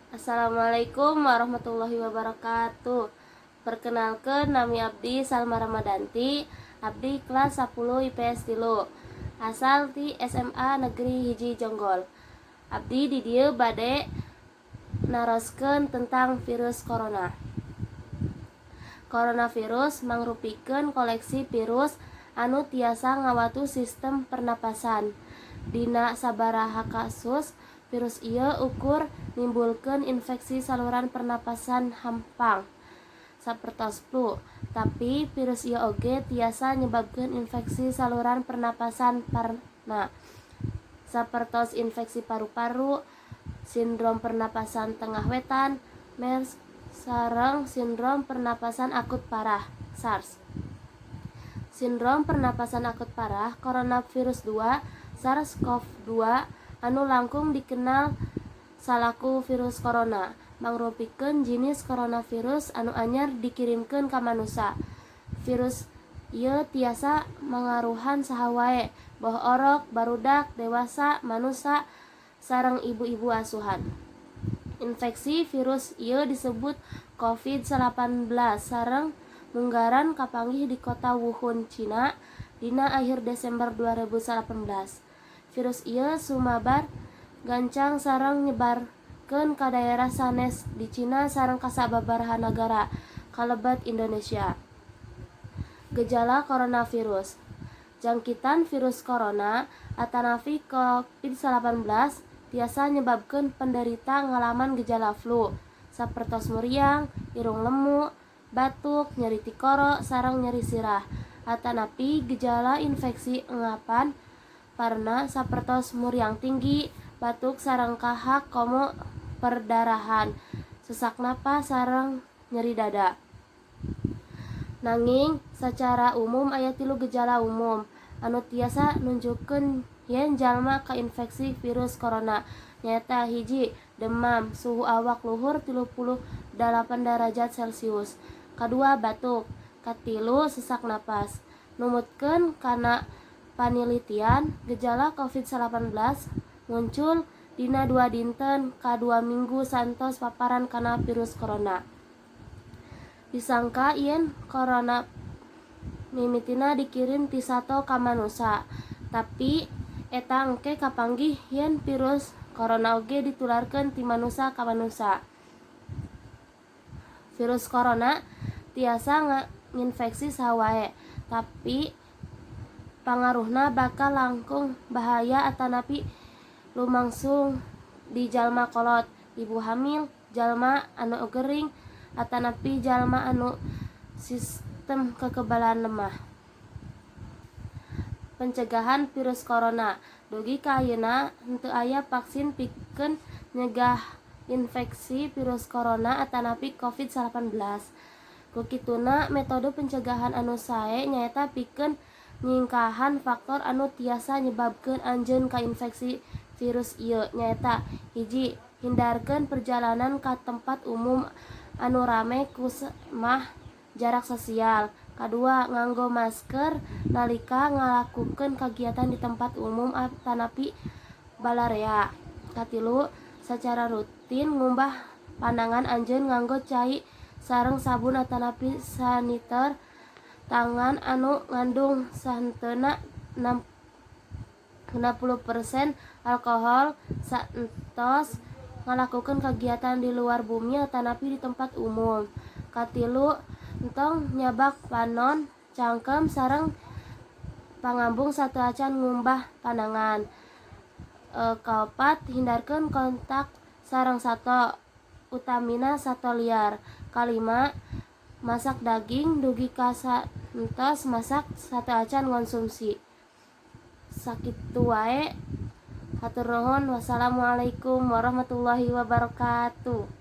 Assalamualaikum warahmatullahi wabarakatuh. Perkenalkan, nami abdi Salma Ramadanti. Abdi kelas 10 IPS 3. Asal di SMA Negeri Hiji Jonggol. Abdi di dieu bade naroskeun tentang virus corona. Coronavirus mangrupikeun koleksi virus anu tiasa ngawatu sistem pernapasan. Dina sabaraha kasus virus ieu ukur nimbulkeun infeksi saluran pernapasan hampang sapertos flu, tapi virus ieu oge tiasa nyebabkeun infeksi saluran pernapasan parna sapertos infeksi paru-paru, sindrom pernapasan tengah wetan, MERS, sareng sindrom pernapasan akut parah SARS. Sindrom pernapasan akut parah coronavirus 2 SARS-CoV-2 anu langkung dikenal salaku virus corona, mangrupikeun jinis coronavirus anu anyar dikirimkeun ka manusa. Virus ieu tiasa mangaruhan saha wae, boh orok, barudak, dewasa, manusa, sareng ibu-ibu asuhan. Infeksi virus ieu disebut COVID-19 sareng munggaran kapanggih di kota Wuhan, Cina dina akhir Desember 2018. Virus ieu sumabar gancang sareng nyebarkeun ka daerah sanes di Cina sareng ka sababaraha nagara kalebat Indonesia. Gejala coronavirus. Jangkitan virus corona atanapi COVID-19 tiasa nyebabkeun penderita ngalaman gejala flu sapertos meriang, irung lemu, batuk, nyeri tikoro, sareng nyeri sirah. Atanapi gejala infeksi engapan parna sapertos muriang tinggi, batuk sareng kahak komo perdarahan, sesak napas sareng nyeri dada. Nanging sacara umum aya 3 gejala umum anu tiasa nunjukkeun yen jalma kainfeksi virus corona, nyaeta hiji, demam, suhu awak luhur 38 derajat Celcius. Kadua, batuk. Katilu, sesak napas. Numutkeun kana panilitian, gejala COVID-19 muncul dina 2 dinten ka 2 minggu santos paparan kana virus corona. Disangka yen corona mimitina dikirim ti sato ka manusa, tapi eta engke kapanggih yen virus corona oge ditularkeun ti manusa ka manusa. Virus corona tiasa nginfeksi saha wae, tapi pangaruhna bakal langkung bahaya atanapi lumangsung di jalma kolot, ibu hamil, jalma anu gering, atanapi jalma anu sistem kekebalan lemah. Pencegahan virus corona. Dugi ka ayeuna henteu aya vaksin pikeun nyegah infeksi virus corona atanapi COVID-19. Kukituna metode pencegahan anu sae nyaeta pikeun nyingkahan faktor anu tiasa nyebabkeun anjeun kainfeksi virus ieu, nyaeta hiji, hindarkeun perjalanan ka tempat umum anu rame ku mah jarak sosial. Kadua, nganggo masker nalika ngalakukeun kagiatan di tempat umum atanapi balarea. Katilu, sacara rutin ngumbah panangan anjeun nganggo cai sareng sabun atanapi saniter tangan anu ngandung sahenteuna 60% alkohol saentos ngalakukeun kagiatan di luar bumi atanapi di tempat umum. Katilu, entong nyabak panon, cangkem sareng pangambung sateu acan ngumbah panangan. Kaopat, hindarkeun kontak sareng sato, utamina sato liar. Kalima, masak daging dugi ka saentos masak sateu acan ngonsumsi. Sakitu wae. Hatur nuhun. Wassalamualaikum warahmatullahi wabarakatuh.